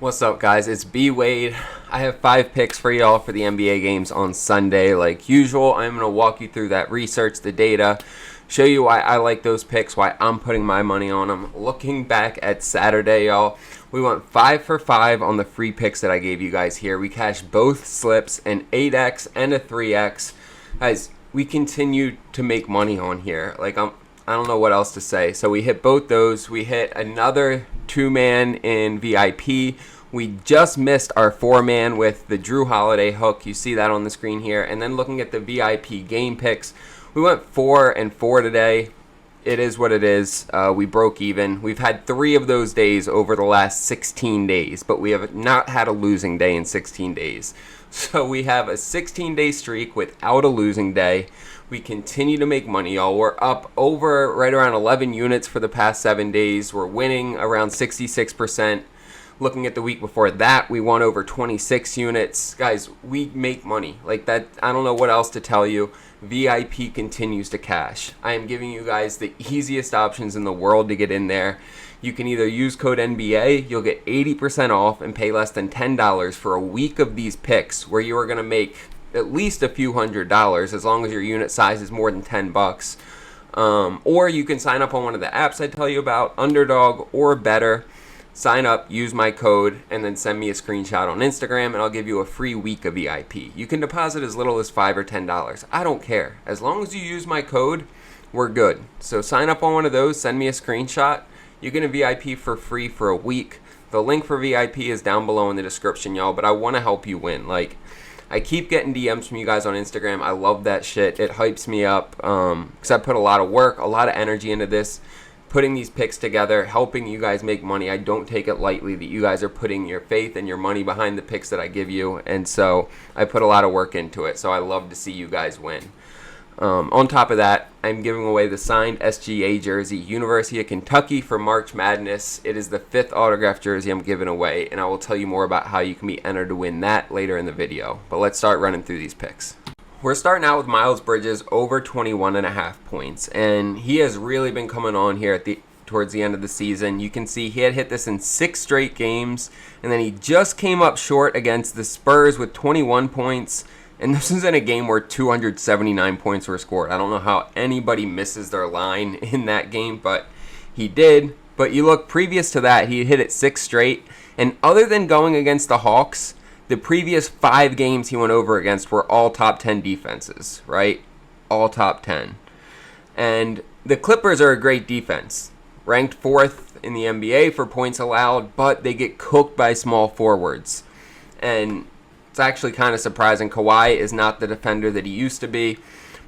What's up, guys? It's B Wade. I have 5 picks for y'all for the NBA games on Sunday. Like usual, I'm going to walk you through that research, the data, show you why I like those picks, why I'm putting my money on them. Looking back at Saturday, y'all, we went 5 for 5 on the free picks that I gave you guys here. We cashed both slips, an 8x and a 3x. Guys, we continue to make money on here. I don't know what else to say. So we hit both those. We hit another 2-man in VIP. We just missed our 4-man with the Drew Holiday hook. You see that on the screen here. And then looking at the VIP game picks, we went 4 and 4 today. It is what it is. We broke even. We've had 3 of those days over the last 16 days, but we have not had a losing day in 16 days. So we have a 16-day streak without a losing day. We continue to make money, y'all. We're up over right around 11 units for the past 7 days. We're winning around 66%. Looking at the week before that, we won over 26 units. Guys, we make money. Like that, I don't know what else to tell you. VIP continues to cash. I am giving you guys the easiest options in the world to get in there. You can either use code NBA, you'll get 80% off and pay less than $10 for a week of these picks where you are going to make at least a few $100s as long as your unit size is more than 10 bucks. Or you can sign up on one of the apps I tell you about, Underdog or better. Sign up, use my code, and then send me a screenshot on Instagram, and I'll give you a free week of VIP. You can deposit as little as $5 or $10. I don't care. As long as you use my code, we're good. So sign up on one of those, send me a screenshot. You get a VIP for free for a week. The link for VIP is down below in the description, y'all, but I want to help you win. Like, I keep getting DMs from you guys on Instagram. I love that shit. It hypes me up because I put a lot of work, a lot of energy into this, putting these picks together, helping you guys make money. I don't take it lightly that you guys are putting your faith and your money behind the picks that I give you, and so I put a lot of work into it, so I love to see you guys win. On top of that, I'm giving away the signed SGA jersey, University of Kentucky for March Madness. It is the 5th autographed jersey I'm giving away, and I will tell you more about how you can be entered to win that later in the video. But let's start running through these picks. We're starting out with Miles Bridges over 21.5 points, and he has really been coming on here towards the end of the season. You can see he had hit this in 6 straight games, and then he just came up short against the Spurs with 21 points. And this is in a game where 279 points were scored. I don't know how anybody misses their line in that game, but he did. But you look, previous to that, he hit it 6 straight. And other than going against the Hawks, the previous 5 games he went over against were all top 10 defenses, right? All top 10. And the Clippers are a great defense. Ranked 4th in the NBA for points allowed, but they get cooked by small forwards. And it's actually kind of surprising. Kawhi is not the defender that he used to be.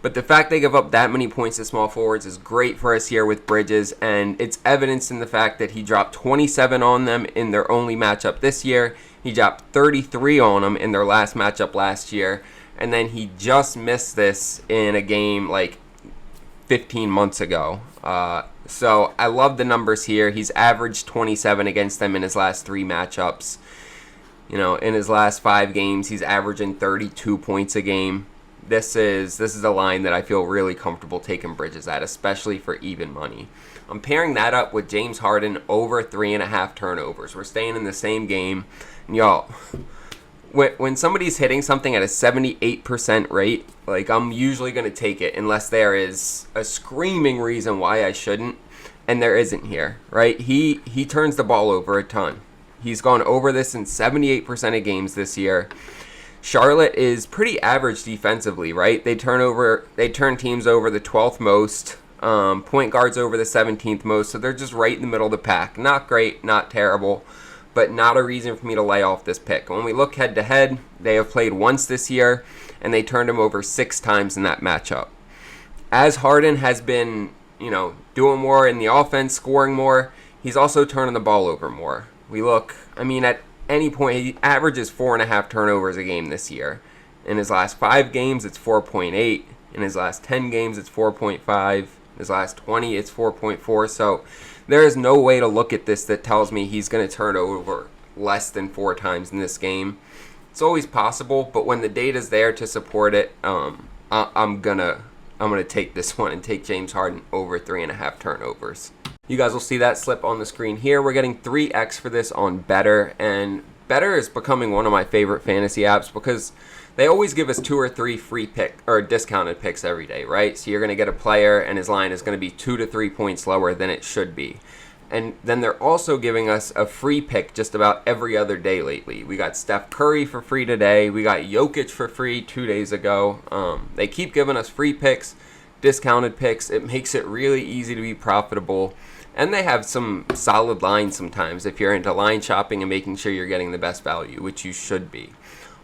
But the fact they give up that many points to small forwards is great for us here with Bridges. And it's evidenced in the fact that he dropped 27 on them in their only matchup this year. He dropped 33 on them in their last matchup last year. And then he just missed this in a game like 15 months ago. So I love the numbers here. He's averaged 27 against them in his last 3 matchups. You know, in his last 5 games, he's averaging 32 points a game. This is a line that I feel really comfortable taking Bridges at, especially for even money. I'm pairing that up with James Harden over 3.5 turnovers. We're staying in the same game. And y'all, when somebody's hitting something at a 78% rate, like, I'm usually going to take it unless there is a screaming reason why I shouldn't, and there isn't here, right? He turns the ball over a ton. He's gone over this in 78% of games this year. Charlotte is pretty average defensively, right? They turn teams over the 12th most, point guards over the 17th most, so they're just right in the middle of the pack. Not great, not terrible, but not a reason for me to lay off this pick. When we look head to head, they have played once this year, and they turned him over 6 times in that matchup. As Harden has been, doing more in the offense, scoring more, he's also turning the ball over more. We look, at any point, he averages 4.5 turnovers a game this year. In his last 5 games, it's 4.8. In his last 10 games, it's 4.5. In his last 20, it's 4.4. So there is no way to look at this that tells me he's going to turn over less than 4 times in this game. It's always possible, but when the data's there to support it, I'm gonna take this one and take James Harden over 3.5 turnovers. You guys will see that slip on the screen here. We're getting 3x for this on Better, and Better is becoming one of my favorite fantasy apps because they always give us 2 or 3 free pick or discounted picks every day, right? So you're going to get a player and his line is going to be 2 to 3 points lower than it should be. And then they're also giving us a free pick just about every other day lately. We got Steph Curry for free today. We got Jokic for free 2 days ago. They keep giving us free picks, discounted picks. It makes it really easy to be profitable. And they have some solid lines sometimes if you're into line shopping and making sure you're getting the best value, which you should be.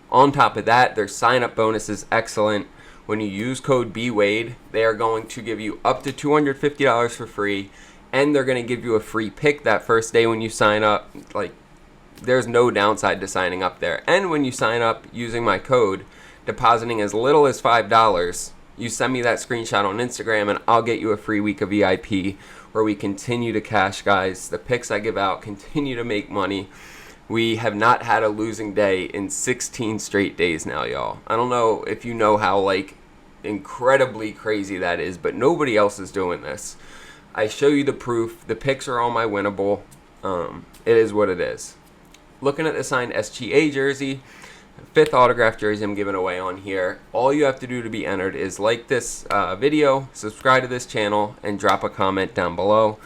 On top of that, their sign-up bonus is excellent. When you use code BWADE, they are going to give you up to $250 for free, and they're going to give you a free pick that first day when you sign up. Like, there's no downside to signing up there. And when you sign up using my code, depositing as little as $5, you send me that screenshot on Instagram, and I'll get you a free week of VIP where we continue to cash, guys. The picks I give out continue to make money. We have not had a losing day in 16 straight days now, y'all. I don't know if you know how, like, incredibly crazy that is, but nobody else is doing this. I show you the proof. The picks are all my winnable. It is what it is. Looking at the signed SGA jersey, 5th autograph jersey I'm giving away on here. All you have to do to be entered is like this video, subscribe to this channel, and drop a comment down below.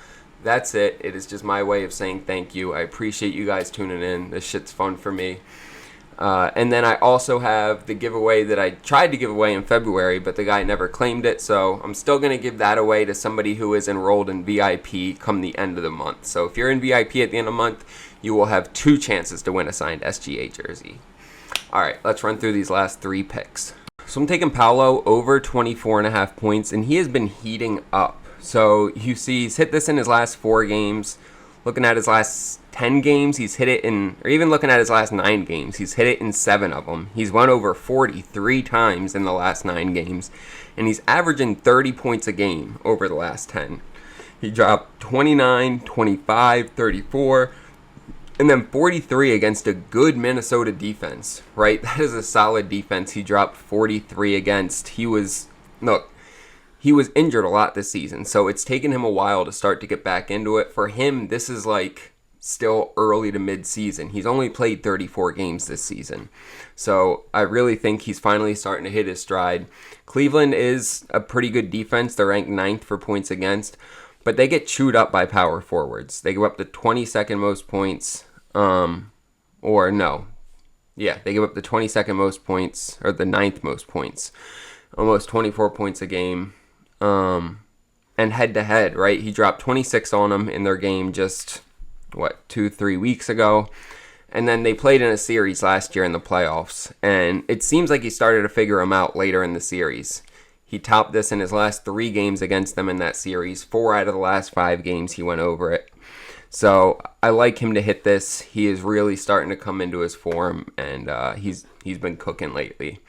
That's it. It is just my way of saying thank you. I appreciate you guys tuning in. This shit's fun for me. And then I also have the giveaway that I tried to give away in February, but the guy never claimed it. So I'm still going to give that away to somebody who is enrolled in VIP come the end of the month. So if you're in VIP at the end of the month, you will have 2 chances to win a signed SGA jersey. All right, let's run through these last 3 picks. So I'm taking Paolo over 24.5 points, and he has been heating up. So you see he's hit this in his last 4 games. Looking at his last 10 games, he's hit it in, or even looking at his last 9 games, he's hit it in 7 of them. He's won over 43 times in the last 9 games, and he's averaging 30 points a game over the last 10. He dropped 29, 25, 34, and then 43 against a good Minnesota defense, right? That is a solid defense. He dropped 43 against. He was injured a lot this season, so it's taken him a while to start to get back into it. For him, this is like still early to mid-season. He's only played 34 games this season. So I really think he's finally starting to hit his stride. Cleveland is a pretty good defense. They're ranked 9th for points against, but they get chewed up by power forwards. They go up to 22nd most points, they give up the 22nd most points, or the 9th most points, almost 24 points a game. And head-to-head, right, he dropped 26 on them in their game just, 2-3 weeks ago. And then they played in a series last year in the playoffs, and it seems like he started to figure them out later in the series. He topped this in his last 3 games against them in that series. 4 out of the last 5 games he went over it. So I like him to hit this. He is really starting to come into his form, and he's been cooking lately.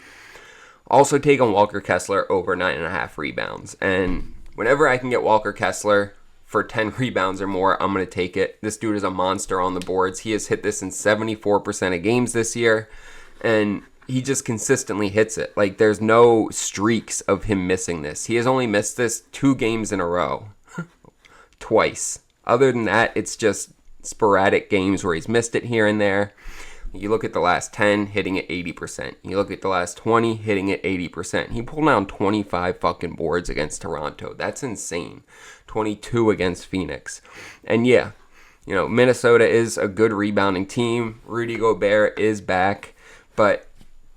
Also taking Walker Kessler over 9.5 rebounds. And whenever I can get Walker Kessler for 10 rebounds or more, I'm going to take it. This dude is a monster on the boards. He has hit this in 74% of games this year, and he just consistently hits it. Like, there's no streaks of him missing this. He has only missed this 2 games in a row. Twice. Other than that, it's just sporadic games where he's missed it here and there. You look at the last 10, hitting at 80%. You look at the last 20, hitting at 80%. He pulled down 25 fucking boards against Toronto. That's insane. 22 against Phoenix. And yeah, Minnesota is a good rebounding team. Rudy Gobert is back, but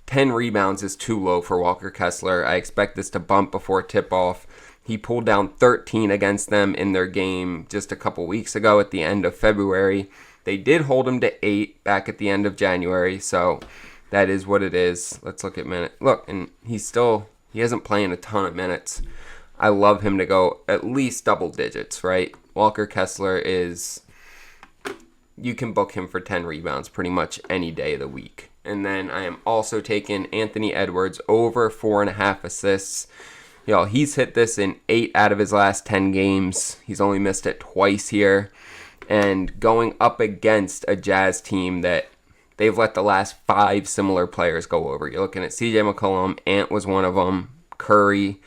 10 rebounds is too low for Walker Kessler. I expect this to bump before tip-off. He pulled down 13 against them in their game just a couple weeks ago at the end of February. They did hold him to 8 back at the end of January, so that is what it is. Let's look at minutes. Look, and he hasn't played a ton of minutes. I love him to go at least double digits, right? Walker Kessler you can book him for 10 rebounds pretty much any day of the week. And then I am also taking Anthony Edwards over 4.5 assists. He's hit this in 8 out of his last 10 games. He's only missed it twice here. And going up against a Jazz team that they've let the last 5 similar players go over. You're looking at CJ McCollum, Ant was one of them, Curry,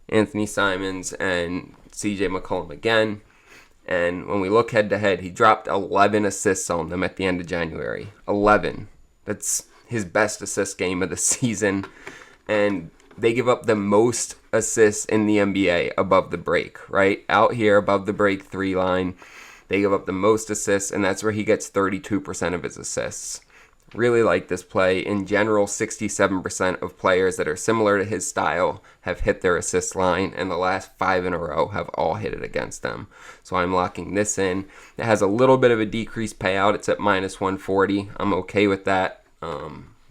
Anthony Simons, and CJ McCollum again. And when we look head to head, he dropped 11 assists on them at the end of January. 11. That's his best assist game of the season. And they give up the most assists in the NBA above the break, right? Out here above the break 3 line, they give up the most assists, and that's where he gets 32% of his assists. Really like this play. In general, 67% of players that are similar to his style have hit their assist line, and the last 5 in a row have all hit it against them. So I'm locking this in. It has a little bit of a decreased payout. It's at minus 140. I'm okay with that.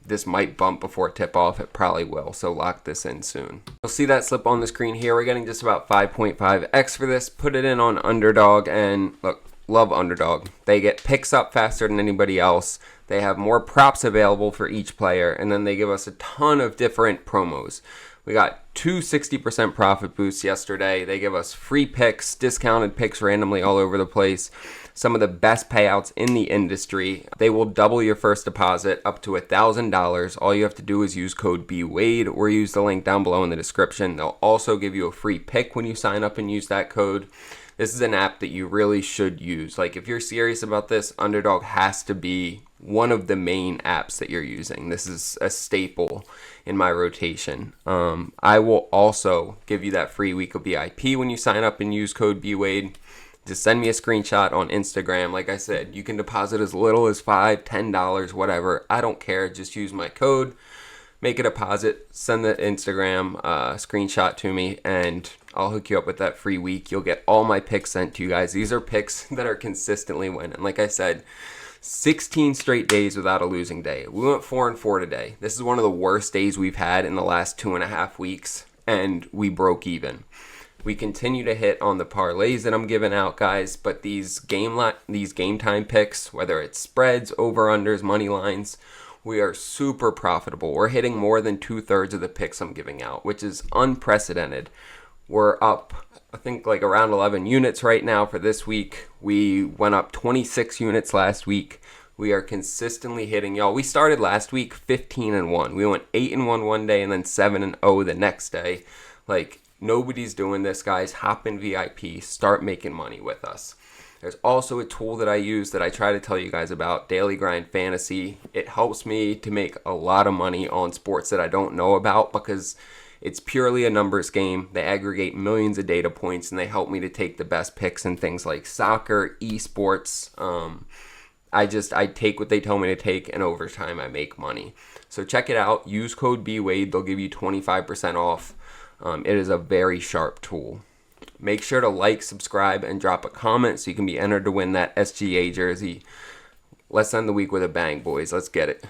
This might bump before tip-off. It probably will, so lock this in soon. You'll see that slip on the screen here. We're getting just about 5.5x for this. Put it in on Underdog, and look, love Underdog. They get picks up faster than anybody else. They have more props available for each player, and then they give us a ton of different promos. We got 2 60% profit boosts yesterday. They give us free picks, discounted picks randomly all over the place. Some of the best payouts in the industry. They will double your first deposit up to $1,000. All you have to do is use code BWADE or use the link down below in the description. They'll also give you a free pick when you sign up and use that code. This is an app that you really should use. Like, if you're serious about this, Underdog has to be one of the main apps that you're using. This is a staple in my rotation. I will also give you that free week of VIP when you sign up and use code BWADE. Just send me a screenshot on Instagram. Like I said, you can deposit as little as $5, $10, whatever. I don't care. Just use my code, make a deposit, send the Instagram screenshot to me, and I'll hook you up with that free week. You'll get all my picks sent to you guys. These are picks that are consistently winning. Like I said, 16 straight days without a losing day. We went 4-4 today. This is one of the worst days we've had in the last 2.5 weeks, and we broke even. We continue to hit on the parlays that I'm giving out, guys, but these game time picks, whether it's spreads, over-unders, money lines, we are super profitable. We're hitting more than 2/3 of the picks I'm giving out, which is unprecedented. We're up, I think, like around 11 units right now for this week. We went up 26 units last week. We are consistently hitting, y'all. We started last week 15-1. We went 8-1 one day and then 7-0 the next day. Like, nobody's doing this, guys. Hop in VIP. Start making money with us. There's also a tool that I use that I try to tell you guys about, Daily Grind Fantasy. It helps me to make a lot of money on sports that I don't know about because it's purely a numbers game. They aggregate millions of data points, and they help me to take the best picks in things like soccer, esports. I take what they tell me to take, and over time I make money. So check it out. Use code BWADE. They'll give you 25% off. It is a very sharp tool. Make sure to like, subscribe, and drop a comment so you can be entered to win that SGA jersey. Let's end the week with a bang, boys. Let's get it.